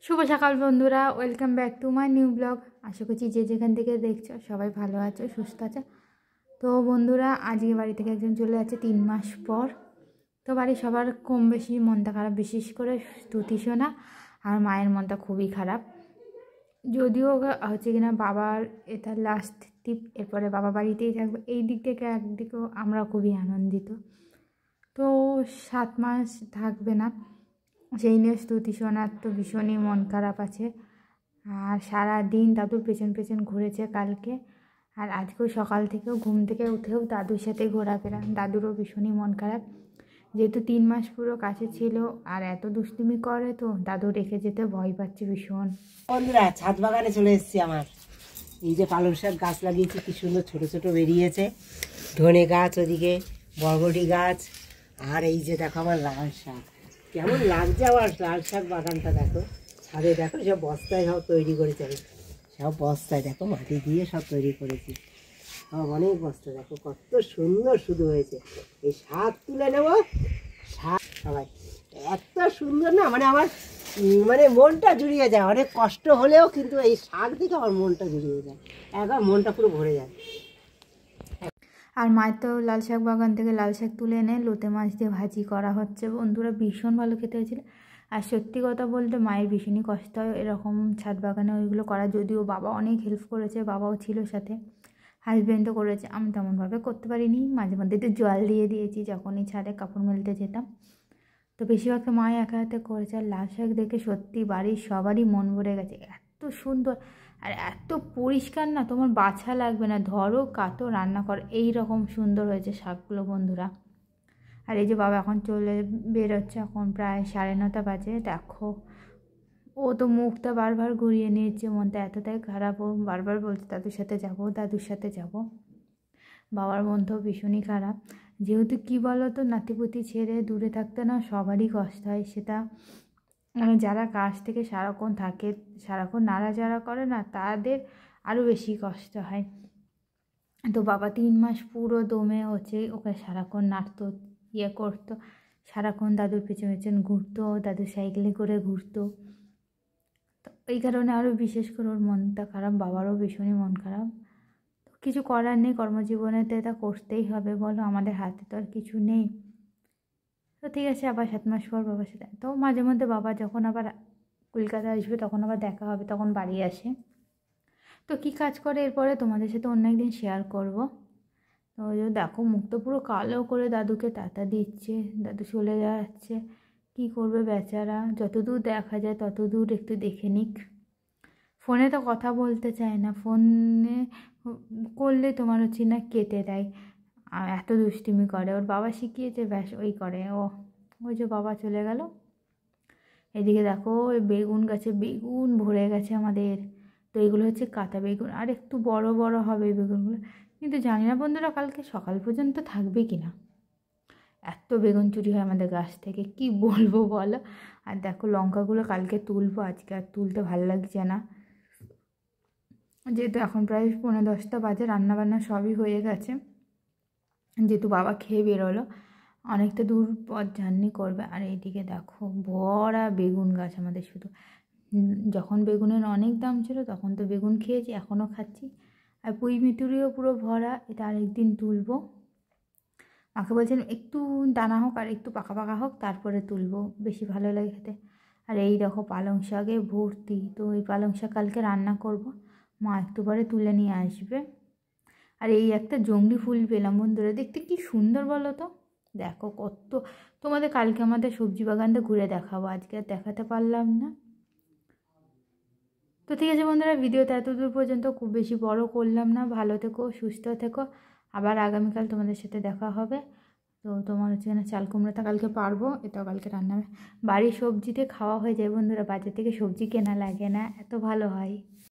শুভ সকাল বন্ধুরা, welcome back to my new blog. আশা করছি যে যেখান থেকে দেখছো সবাই ভালো আছো, সুস্থ আছো। তো বন্ধুরা, আজকে বাড়ি থেকে একজন চলে যাচ্ছে 3 মাস পর। তো বাড়ি সবার কম বেশি মনটা খারাপ, বিশেষ করে স্তুতি সোনা আর মায়ের মনটা খুবই খারাপ। যদিও হচ্ছে কিনা বাবার এটা লাস্ট ট্রিপ, এরপরে বাবা বাড়িতেই থাকবে। এই দিক থেকে একদিকেও আমরা খুবই আনন্দিত। তো 7 মাস থাকবে না, সেই নিয়ে স্তুতি সোনার তো ভীষণই মন খারাপ আছে। আর সারা দিন দাদুর পেছন পেছন ঘুরেছে কালকে, আর আজকেও সকাল থেকেও ঘুম থেকে উঠেও দাদুর সাথে ঘোরাফেরা। দাদুরও ভীষণই মন খারাপ, যেহেতু 3 মাস পুরো কাছে ছিল আর এত দুষ্টুমি করে, তো দাদু রেখে যেতে ভয় পাচ্ছে ভীষণ। বন্ধুরা, ছাদ বাগানে চলে এসেছি। আমার এই যে পালং শাক গাছ লাগিয়েছি, কি সুন্দর ছোট ছোট বেরিয়েছে। ধনে গাছ, ওদিকে বরবটি গাছ, আর এই যে দেখো আমার লাল শাক। কেমন লাগছে আমার লাল শাক বাগানটা, দেখো ছাদে, দেখো সব বস্তায় সব তৈরি করেছি আমি। সব বস্তায় দেখো মাটি দিয়ে সব তৈরি করেছি, সব অনেক বস্তা। দেখো কত সুন্দর শুধু হয়েছে। এই শাক তুলে নেব, শাক সবাই এত সুন্দর না, মানে আমার মনটা জুড়িয়ে যায়। অনেক কষ্ট হলেও কিন্তু এই শাক দিকে আমার মনটা জুড়িয়ে যায়, একবার মনটা পুরো ভরে যায়। আর মায়ের তো লাল শাক বাগান থেকে লাল শাক তুলে এনে লোটে মাছ দিয়ে ভাজি করা হচ্ছে বন্ধুরা, ভীষণ ভালো খেতে হয়েছিল। আর সত্যি কথা বলতে মায়ের ভীষণই কষ্ট হয় এরকম ছাদ বাগানে ওইগুলো করা, যদিও বাবা অনেক হেল্প করেছে, বাবাও ছিল সাথে, হাজব্যান্ডও করেছে। আমি তেমনভাবে করতে পারিনি, মাঝে মধ্যে একটু জল দিয়ে দিয়েছি যখনই ছাদে কাপড় মেলতে যেতাম। তো বেশিরভাগটা মায়ে একা হাতে করেছে। আর লাল শাক দেখে সত্যি বাড়ির সবারই মন ভরে গেছে, এত সুন্দর আর এত পরিষ্কার না, তোমার বাছা লাগবে না, ধরো কাটো রান্না কর, এই রকম সুন্দর হয়েছে শাকগুলো বন্ধুরা। আর এই যে বাবা এখন চলে বেরোচ্ছে, এখন প্রায় 9:30 বাজে। দেখো ও তো মুখটা বারবার ঘুরিয়ে নিয়েছে, মনটা এতটাই খারাপ, ও বারবার বলছে দাদুর সাথে যাব, দাদুর সাথে যাব। বাবার মনটাও ভীষণই খারাপ, যেহেতু কী বলো তো, নাতিপুতি ছেড়ে দূরে থাকতে না সবারই কষ্ট হয়। সেটা মানে যারা কাছ থেকে সারাক্ষণ থাকে, সারাক্ষণ নাড়াচাড়া করে না, তাদের আরও বেশি কষ্ট হয়। তো বাবা 3 মাস পুরো দমে হচ্ছে ওকে সারাক্ষণ নাড়তো, ইয়ে করতো, সারাক্ষণ দাদুর পেছন পেছন ঘুরতো, দাদুর সাইকেলে করে ঘুরতো। তো এই কারণে আরও বিশেষ করে ওর মনটা খারাপ, বাবারও ভীষণই মন খারাপ। তো কিছু করার নেই, কর্মজীবনে তো এটা করতেই হবে, বলো, আমাদের হাতে তো আর কিছু নেই। তো ঠিক আছে, আবার 7 মাস পর বাবার সাথে, তো মাঝে মধ্যে বাবা যখন আবার কলকাতা আসবে তখন আবার দেখা হবে, তখন বাড়ি আসে। তো কী কাজ করে এরপরে তোমাদের সাথে অন্য একদিন শেয়ার করব। তো ওই যে দেখো মুখ তো পুরো কালো করে দাদুকে তাতা দিচ্ছে, দাদু চলে যাচ্ছে, কী করবে বেচারা, যতদূর দেখা যায় ততদূর একটু দেখে নিক। ফোনে তো কথা বলতে চায় না, ফোনে করলে তোমার হচ্ছে না কেটে দেয়, আর এত দুষ্টুমি করে। ওর বাবা শিখিয়েছে, ব্যাস ওই করে ও। ওই যে বাবা চলে গেল। এদিকে দেখো ওই বেগুন গাছে বেগুন ভরে গেছে আমাদের। তো এগুলো হচ্ছে কাঁচা বেগুন, আর একটু বড় বড় হবে এই বেগুনগুলো, কিন্তু জানি না বন্ধুরা কালকে সকাল পর্যন্ত থাকবে কি না। এত বেগুন চুরি হয় আমাদের গাছ থেকে, কি বলবো বলো। আর দেখো লঙ্কাগুলো কালকে তুলবো, আজকে আর তুলতে ভালো লাগছে না, যেহেতু এখন প্রায় 9:30 বাজে, রান্নাবান্না সবই হয়ে গেছে। যেহেতু বাবা খেয়ে বেরোলো, অনেকটা দূর পথ জার্নি করবে। আর এইদিকে দেখো ভরা বেগুন গাছ আমাদের শুধু। যখন বেগুনের অনেক দাম ছিল তখন তো বেগুন খেয়েছি, এখনও খাচ্ছি। আর পুঁই মিতুরিও পুরো ভরা, এটা আরেকদিন তুলবো। মাকে বলছিলাম একটু দানা হোক আর একটু পাকা পাকা হোক, তারপরে তুলবো, বেশি ভালো লাগে খেতে। আর এই দেখো পালং শাকে ভর্তি, তো এই পালং শাক কালকে রান্না করব, মা একটু পরে তুলে নিয়ে আসবে। আর এই একটা জংলি ফুল পেলাম বন্ধুরা, দেখতে কি সুন্দর বলো তো, দেখো কত। তোমাদের কালকে আমাদের সবজি বাগানটা ঘুরে দেখাবো, আজকে আর দেখাতে পারলাম না। তো ঠিক আছে বন্ধুরা, ভিডিওটা এতদূর পর্যন্ত, খুব বেশি বড় করলাম না। ভালো থেকো, সুস্থ থেকো, আবার আগামীকাল তোমাদের সাথে দেখা হবে। তো তোমার হচ্ছে না চাল কুমড়োটা কালকে পারবো, এটাও কালকে রান্না হবে। বাড়ির সবজিতে খাওয়া হয়ে যায় বন্ধুরা, বাজার থেকে সবজি কেনা লাগে না, এত ভালো হয়।